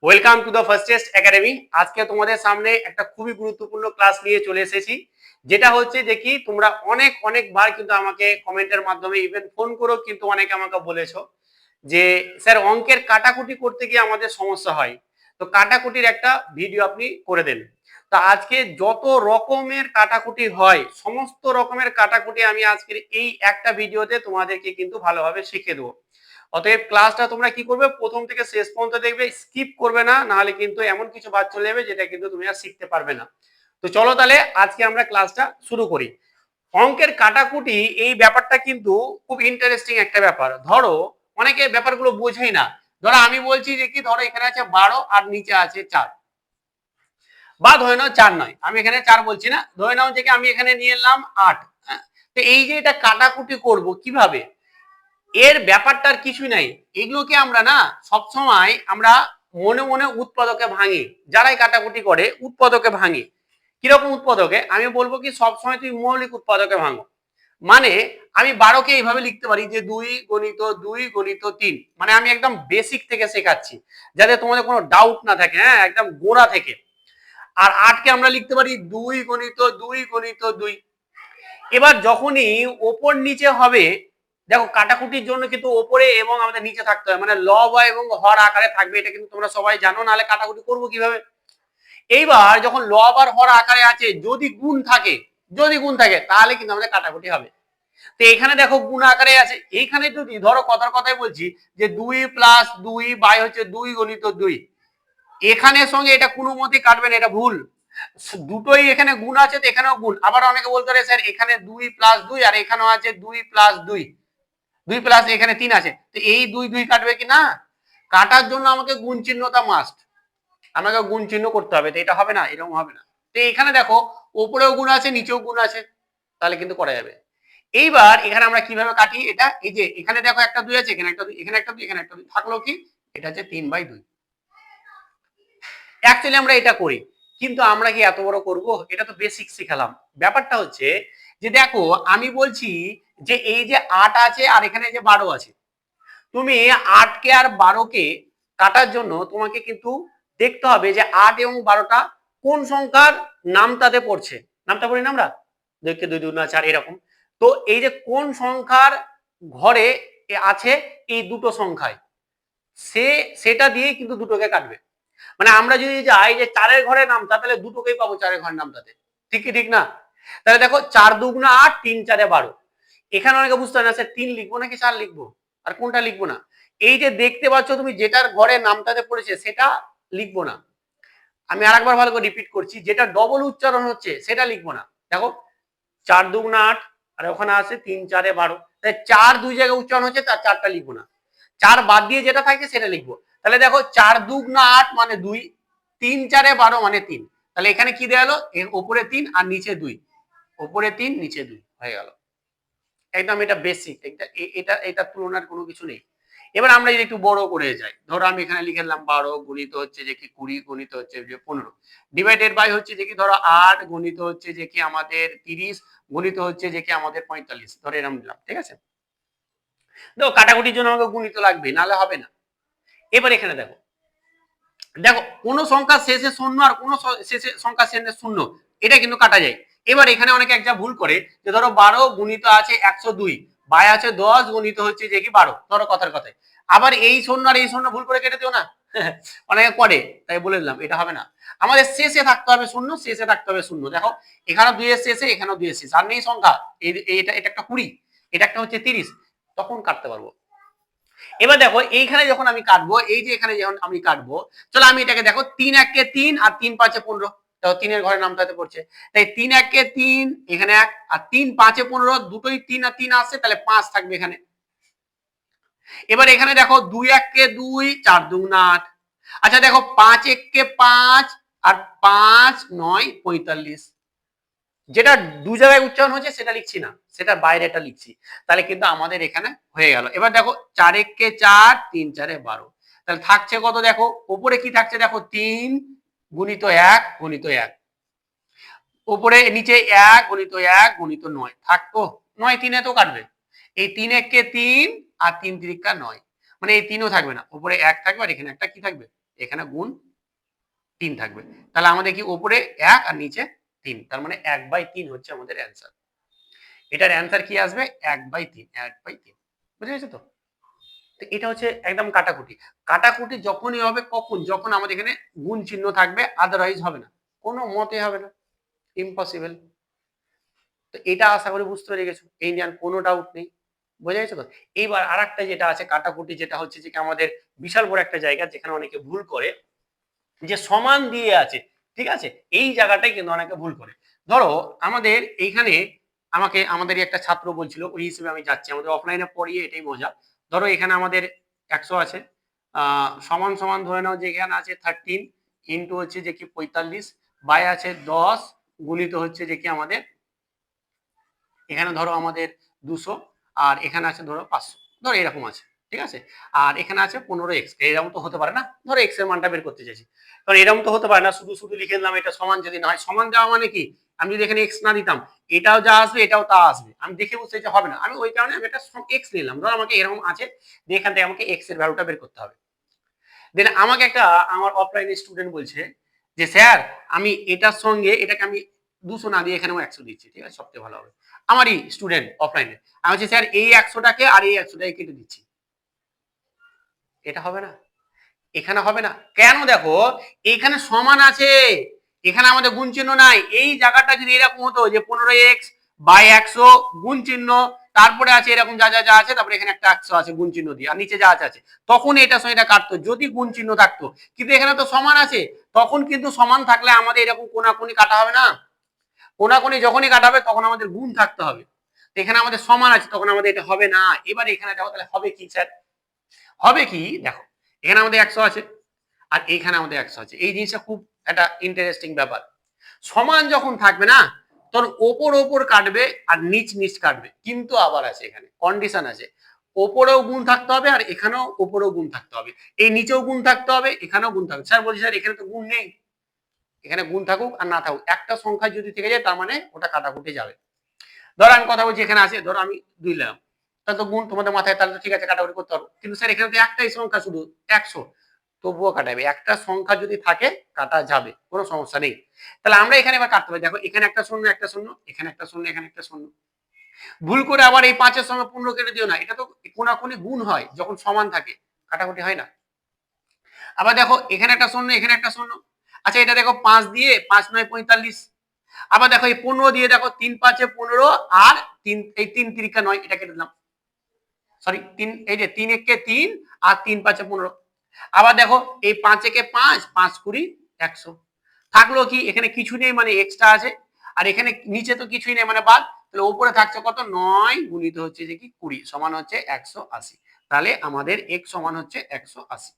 Welcome to the first test academy. আজকে তোমাদের সামনে একটা খুবই গুরুত্বপূর্ণ ক্লাস নিয়ে চলে এসেছি, যেটা হচ্ছে যে কি তোমরা অনেকবার কিন্তু আমাকে কমেন্টের মাধ্যমে ইভেন ফোন করেও কিন্তু অনেকে আমাকে বলেছো যে স্যার অঙ্কের কাটাকুটি করতে গিয়ে আমাদের সমস্যা হয়, তো কাটাকুটির একটা ভিডিও আপনি করে দেন। তো আজকে যত রকমের কাটাকুটি হয় সমস্ত রকমের কাটাকুটি আমি আজকের এই একটা ভিডিওতে তোমাদেরকে কিন্তু ভালোভাবে শিখিয়ে দেবো। অতএব ক্লাসটা তোমরা কি করবে, প্রথম থেকে শেষ পর্যন্ত দেখবে, স্কিপ করবে না, নাহলে কিন্তু এমন কিছু বাদ চলে যাবে যেটা কিন্তু তুমি আর শিখতে পারবে না। তো চলো তাহলে আজকে আমরা ক্লাসটা শুরু করি। অঙ্কের কাটাকুটি এই ব্যাপারটা কিন্তু খুব ইন্টারেস্টিং একটা ব্যাপার। ধরো অনেকে ব্যাপারগুলো বোঝেই না। ধরো আমি বলছি যে কি, ধরো এখানে আছে 12 আর নিচে আছে 4, বা ধরে নাও 4 নয়, আমি এখানে 4 বলছি না, ধরে নাও যে আমি এখানে নিয়ে এলাম 8। তো এই যে এটা কাটাকুটি করব কিভাবে, এর ব্যাপারটার কিছু নাই। এগুলোকে আমরা না সবসময় আমরা মনে মনে উৎপাদকে ভাঙি, যারাই কাটাকুটি করে উৎপাদকে ভাঙি। কিরকম উৎপাদকে আমি বলবো কি, সবসময় তুই মৌলিক উৎপাদকে ভাঙো। মানে আমি 12কে এইভাবে লিখতে পারি যে 2 গণিত 2 গণিত 3, মানে আমি একদম বেসিক থেকে শেখাচ্ছি যাতে তোমাদের কোনো ডাউট না থাকে, হ্যাঁ একদম গোড়া থেকে। আর 8কে আমরা লিখতে পারি 2 গণিত 2 গণিত 2। এবার যখনই ওপর নিচে হবে, দেখো কাটাকুটির জন্য কিন্তু ওপরে এবং আমাদের নিচে থাকতে হয়, মানে লব এবং হর আকারে থাকবে, এটা কিন্তু তোমরা সবাই জানো, নাহলে কাটাকুটি করবো কিভাবে। এইবার যখন লব আর হর আকারে আছে, যদি গুণ থাকে, তাহলে কিন্তু আমাদের কাটাকুটি হবে। তো এখানে দেখো গুণ আকারে আছে, এইখানে যদি ধরো কথার কথাই বলছি যে 2 প্লাস 2 বাই হচ্ছে 2 গণিত 2, এখানের সঙ্গে এটা কোনো মতে কাটবে না, এটা ভুল। দুটোই এখানে গুণ আছে, তো এখানেও গুণ। আবার অনেকে বলতে পারে স্যার এখানে 2 প্লাস 2 আর এখানেও আছে 2 প্লাস 2, 2 প্লাস এখানে 3 আছে, তো এই 2 2 কাটবে কি না? কাটার জন্য আমাকে গুণ চিহ্নটা মাস্ট, আমাকে গুণ চিহ্ন করতে হবে, তো এটা হবে না, এরকম হবে না। তো এখানে দেখো উপরেও গুণ আছে নিচেও গুণ আছে, তাহলে কিন্তু করা যাবে। এইবার এখানে আমরা কিভাবে কাটি এটা, এই যে এখানে দেখো একটা 2 আছে, এখানে একটা 2, এখানে একটা 2, এখানে একটা 2 থাকলো কি, এটা হচ্ছে 3/2। অ্যাকচুয়ালি আমরা এটা করি, কিন্তু আমরা কি এত বড় করব? এটা তো বেসিক শিখালাম। ব্যাপারটা হচ্ছে যে দেখো আমি বলছি যে এই যে 8 আছে আর এখানে যে 12 আছে, তুমি 8কে আর 12কে কাটার জন্য তোমাকে কিন্তু দেখতে হবে যে 8 এবং 12টা কোন সংখ্যার নামতাতে পড়ছে। নামতা পড়ি না আমরা, 2 কে 2 2 না 4 এরকম। তো এই যে কোন সংখ্যার ঘরে আছে এই দুটো সংখ্যায়, সেটা দিয়ে কিন্তু দুটোকে কাটবে। মানে আমরা যদি যাই যে 4-এর ঘরে নামতা, তাহলে দুটোকেই পাবো 4-এর ঘরের নামতাতে, ঠিক কি ঠিক না? তাহলে দেখো 4 দুগুণা 8, 3 4 12। এখানে অনেকে বুঝতে পারে না স্যার 3 লিখবো নাকি 4 লিখবো, আর কোনটা লিখবো না। এই যে দেখতে পাচ্ছ তুমি যেটার ঘরে নামতাতে পড়েছে সেটা লিখবো না। আমি আরেকবার ভালো করে রিপিট করছি, যেটা ডবল উচ্চারণ হচ্ছে সেটা লিখবো না। দেখো 4 দুগুণা 8 আর ওখানে আছে 3 4 12, তাই 4 দুই জায়গায় উচ্চারণ হচ্ছে, তার 4টা লিখবো না। 4 বাদ দিয়ে যেটা থাকে সেটা লিখবো। তাহলে দেখো 4 দুগুণা 8 মানে 2, 3 4 12 মানে 3। তাহলে এখানে কি দেওয়া হলো, এর উপরে 3 আর নিচে 2, উপরে 3 নিচে 2 হয়ে গেল। একদম এটা বেসিক, এটা তুলনার কোনো কিছু নেই। এবার আমরা যদি একটু বড় করে যাই, ধরো আমি এখানে লিখে দিলাম 12 গণিত হচ্ছে যে কি 20 গণিত হচ্ছে যে 15, ডিভাইডেড বাই হচ্ছে যে কি ধরো 8 গণিত হচ্ছে যে কি আমাদের 30 গণিত হচ্ছে যে কি আমাদের 45, ধরে এরকম দিলাম, ঠিক আছে। দেখো কাটাকুটির জন্য আমাকে গুণিত লাগবে, নাহলে হবে না। এবার এখানে দেখো, দেখো কোন সংখ্যা শেষে শূন্য আর কোন শেষে সংখ্যা শেষে শূন্য, এটা কিন্তু কাটা যায়। এবার এখানে অনেকে একটা ভুল করে যে ধরো 12 গুণিত আছে 102 বাই আছে 10 গুণিত হচ্ছে যে কি 12, ধরো কথার কথায়। আবার এই শূন্য আর এই শূন্য ভুল করে কেটে দিও না, অনেকে করে, তাই বলে দিলাম এটা হবে না। আমাদের শেষে থাকতে হবে শূন্য, শেষে থাকতে হবে শূন্য। দেখো এখানে 2 এর শেষে, এখানেও 2 এর শেষে, আর নেই সংখ্যা, এটা একটা 20, এটা একটা হচ্ছে 30, তখন কাটতে পারবো। এবার দেখো এইখানে যখন আমি কাটবো, এই যে এখানে যখন আমি কাটবো, চলো আমি এটাকে দেখো 3 1 কে 3 আর 3 5 এ 15, দেখো 3 এর ঘরের নামটাতে পড়ছে, তাই 3 1 কে 3 এখানে 1 আর 3 5 এ 15, দুটোই 3 আর 3 আসছে, তাহলে 5 থাকবে এখানে। এবার এখানে দেখো 2 1 কে 2 4 2 8, আচ্ছা দেখো 5 1 কে 5 আর 5 9 45, যেটা দু জায়গায় উচ্চারণ হচ্ছে সেটা লিখছি না, সেটা বাইরেটা লিখছি, তাহলে কিন্তু আমাদের এখানে হয়ে গেল। এবার দেখো 4 1 কে 4 3 4 এ 12, তাহলে থাকছে কত, দেখো উপরে কি থাকছে, দেখো 3 গুণিত 1 গুণিত 1, উপরে নিচে 1 গুণিত 1 গুণিত 9, থাকতো 9 3 এ তো কাটবে। এই 3 1 কে 3 আর 3 3 9, মানে এই 3ও থাকবে না, উপরে 1 থাকবে আর এখানে একটা কি থাকবে এখানে গুণ 3 থাকবে। তাহলে আমাদের কি উপরে 1 আর নিচে 3, তার মানে 1/3 হচ্ছে আমাদের অ্যান্সার। এটার অ্যান্সার কি আসবে? 1/3, 1/3। বুঝে গেছো তো? তো এটা হচ্ছে একদম কাটাকুটি। কাটাকুটি যখনই হবে কখন? যখন আমাদের এখানে গুণ চিহ্ন থাকবে, আদারওয়াইজ হবে না, কোনো মতে হবে না, ইম্পসিবল। তো এটা আশা করি বুঝতে পেরে গেছো, এই নিয়ে আর কোনো ডাউট নেই। বোঝা গেছে তো? এইবার আরেকটা যেটা আছে কাটাকুটি, যেটা হচ্ছে যে আমাদের বিশাল বড় একটা জায়গা যেখানে অনেকে ভুল করে, যে সমান দিয়ে আছে, ঠিক আছে, এই জায়গাটাই কিন্তু অনেকে ভুল করে। ধরো আমাদের এইখানে আমাদেরই একটা ছাত্র বলছিল, ওই হিসেবে আমি যাচ্ছি, আমাদের অফলাইনে পড়িয়ে এটাই মজা। ধরো এখানে আমাদের 100 আছে, সমান সমান ধরে নাও যে এখানে আছে 13 ইন্টু হচ্ছে যে কি 45 বাই আছে 10 গুণিত হচ্ছে যে কি আমাদের এখানে ধরো আমাদের 200, আর এখানে আছে ধরো 500, ধরো এরকম আছে, ঠিক আছে। আর এখানে আছে 15x, এরকম তো হতে পারে না, ধরো x এর মানটা বের করতে চাইছি, কারণ এরকম তো হতে পারে না শুধু শুধু লিখে দিলাম এটা সমান যদি না হয়। সমান দেওয়া মানে কি, আমি যদি এখানে x না দিতাম এটাও যা আসবে এটাও তা আসবে, আমি দেখে বুঝতে যে হবে না, আমি ওই কারণে আমি একটা x নিলাম। ধরো আমাকে এরকম আছে যে এখান থেকে আমাকে x এর ভ্যালুটা বের করতে হবে। দেন আমাকে একটা আমার অফলাইনে স্টুডেন্ট বলছে যে স্যার আমি এটার সঙ্গে এটাকে আমি 200 না দিয়ে এখানে 100 দিচ্ছি, ঠিক আছে, সবচেয়ে ভালো হবে। আমারই স্টুডেন্ট অফলাইনে, আমি বলছি স্যার এই 100টাকে আর এই 100টাকে কেটে দিচ্ছি, এটা হবে না, এখানে হবে না কেন? দেখো এখানে সমান আছে, এখানে আমাদের গুণ চিহ্ন নাই। এই জায়গাটা যদি এরকম হতো যে 15x বাই 100 গুণ চিহ্ন, তারপরে আছে এরকম যা যা যা আছে, তারপরে এখানে একটা 100 আছে গুণ চিহ্ন দিয়ে, আর নিচে যা আছে তখন এটার সঙ্গে এটা কাটতো যদি গুণ চিহ্ন থাকতো। কিন্তু এখানে তো সমান আছে, তখন কিন্তু সমান থাকলে আমাদের এরকম কোনাকুনি কাটা হবে না, কোনাকুনি যখনই কাটাবে তখন আমাদের গুণ থাকতে হবে। এখানে আমাদের সমান আছে, তখন আমাদের এটা হবে না। এবার এখানে দেখো তাহলে হবে কি স্যার, হবে কি দেখো, এখানে আমাদের 100 আছে আর এইখানে আমাদের 100 আছে, এই জিনিসটা খুব একটা ইন্টারেস্টিং ব্যাপার। সমান যখন থাকবে না তখন ওপর ওপর কাটবে আর নিচ নিচ কাটবে, কিন্তু আবার আছে এখানে কন্ডিশন আছে, ওপরেও গুণ থাকতে হবে আর এখানেও ওপরেও গুণ থাকতে হবে, এই নিচেও গুণ থাকতে হবে এখানেও গুণ থাকবে। স্যার বলছি স্যার এখানে তো গুণ নেই, এখানে গুণ থাকুক আর না থাকুক একটা সংখ্যা যদি থেকে যায় তার মানে ওটা কাটাকুটি যাবে। ধরো আমি কথা বলছি এখানে আছে, ধরো আমি 2 নিলাম, তাহলে তো গুণ তোমাদের মাথায়, তাহলে তো ঠিক আছে কাটাকুটি করতে পারবো। কিন্তু স্যার এখানে তো একটাই সংখ্যা শুধু 100, তবুও কাটাবে, একটা সংখ্যা যদি থাকে কাটা যাবে, কোনো সমস্যা নেই। তাহলে আমরা এখানে এবার কাটতে পারি, দেখো এখানে একটা শূন্য একটা শূন্য, এখানে একটা শূন্য এখানে একটা শূন্য, ভুল করে আবার এই 5-এর সঙ্গে 15 কেটে দিও না, এটা তো কোনাকুনি গুণ হয় যখন সমান থাকে, কাটাকুটি হয় না। আবার দেখো এখানে একটা শূন্য এখানে একটা শূন্য, আচ্ছা এটা দেখো 5 দিয়ে 5-9 45, আবার দেখো এই 15 দিয়ে দেখো 3-5-এ 15 আর 3 এই 3-3 9, এটা কেটে দিলাম, সরি 3 এই যে 3-1-কে 3 আর 3-5-এ 15, আবার দেখো এই 5-এ-কে 5 5-20 100, থাকলো কি এখানে কিছু নেই মানে এক্সট্রা আছে, আর এখানে নিচে তো কিছুই নেই মানে বাদ, তাহলে উপরে থাকছে কত 9 গুণিত হচ্ছে যে কি 20 সমান হচ্ছে 180, তাহলে আমাদের x সমান হচ্ছে 180।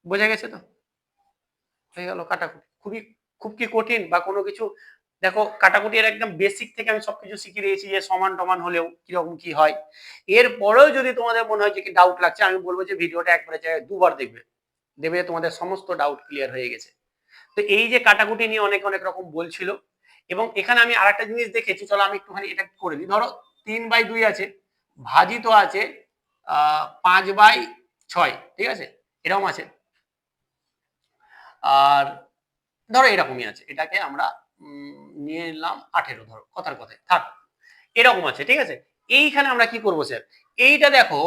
বোঝা গেছে তো? হয়ে গেল কাটাকুটি। খুব কি কঠিন বা কোনো কিছু? দেখো কাটাকুটির একদম বেসিক থেকে আমি সবকিছু শিখিয়ে দিয়েছি যে সমান টমান হলেও কিরকম কি হয়। এরপরেও যদি তোমাদের মনে হয় যে কি ডাউট লাগছে, আমি বলবো যে ভিডিওটা একবারে জায়গায় দুবার দেখবে, দেখবে তোমাদের সমস্ত ডাউট ক্লিয়ার হয়ে গেছে। তো এই যে কাটাকুটি নিয়ে অনেক অনেক রকম বলছিল, এবং এখানে আমি আরেকটা জিনিস দেখেছি, চলো আমি একটুখানি এটা করে দিই। ধরো 3/2 আছে, ভাজিত আছে 5/6, ঠিক আছে, এরকম আছে। আর ধরো এরকমই আছে, এটাকে আমরা নিয়ে নিলাম 18, ধরো কথার কথায় থাক, এরকম আছে, ঠিক আছে। এইখানে আমরা কি করবো স্যার, এইটা দেখো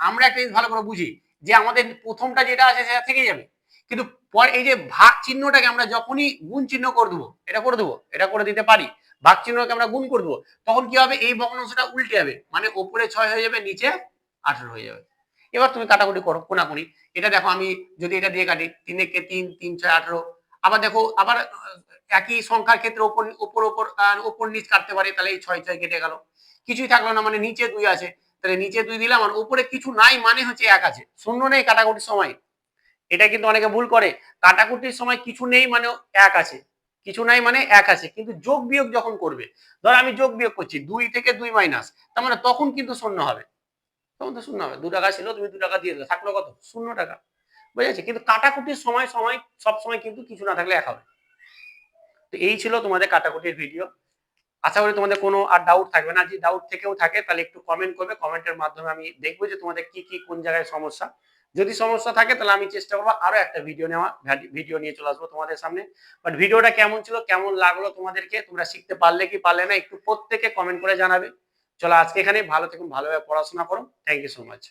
আমরা একটা জিনিস ভালো করে বুঝি যে আমাদের প্রথমটা যেটা আছে সেটা থেকে যাবে, কিন্তু পরে এই যে ভাগ চিহ্নটাকে আমরা যখনই গুণ চিহ্ন করে দেবো, এটা করে দেবো, এটা করে দিতে পারি, ভাগ চিহ্নকে আমরা গুণ করে দেবো, তখন কি হবে এই ভগ্নাংশটা উল্টে যাবে, মানে ওপরে 6 হয়ে যাবে নিচে 18 হয়ে যাবে। এবার তুমি কাটাকুটি করো কোনাকুনি, এটা দেখো আমি যদি এটা দিয়ে কাটি 3-1-কে 3 3-6 18, আবার দেখো আবার একই সংখ্যার ক্ষেত্রে ওপর ওপর ওপর ওপর নিচ কাটতে পারে, তাহলে এই 6 কেটে গেল, কিছুই থাকলো না, মানে নিচে 2 আছে, তাহলে নিচে 2 দিলাম আর উপরে কিছু নাই মানে হচ্ছে 1 আছে, শূন্য নেই কাটাকুটির সময়। এটা কিন্তু অনেকে ভুল করে, কাটাকুটির সময় কিছু নেই মানে 1 আছে, কিছু নাই মানে 1 আছে, কিন্তু যোগ বিয়োগ যখন করবে, ধর আমি যোগ বিয়োগ করছি 2 থেকে 2 মাইনাস, তার মানে তখন কিন্তু শূন্য হবে, তখন তো শূন্য হবে, 2 টাকা ছিল তুমি 2 টাকা দিয়ে দিলে, থাকলো কত 0 টাকা, বুঝেছে। কিন্তু কাটাকুটির সময় সময় সব সময় কিন্তু কিছু না থাকলে 1 হবে। তো এই ছিল তোমাদের কাটাকুটির ভিডিও, আশা করি তোমাদের কোনো আর ডাউট থাকবে না। যদি ডাউট থেকেও থাকে তাহলে একটু কমেন্ট করবে, কমেন্টের মাধ্যমে আমি দেখবো যে তোমাদের কি কি কোন জায়গায় সমস্যা, যদি সমস্যা থাকে তাহলে আমি চেষ্টা করবো আরো একটা ভিডিও নিয়ে চলে আসবো তোমাদের সামনে। বাট ভিডিওটা কেমন ছিল, কেমন লাগলো তোমাদেরকে, তোমরা শিখতে পারলে কি পারলে না, একটু প্রত্যেকে কমেন্ট করে জানাবে। চলো আজকে এখানে, ভালো থেকো, ভালোভাবে পড়াশোনা করো। Thank you so much.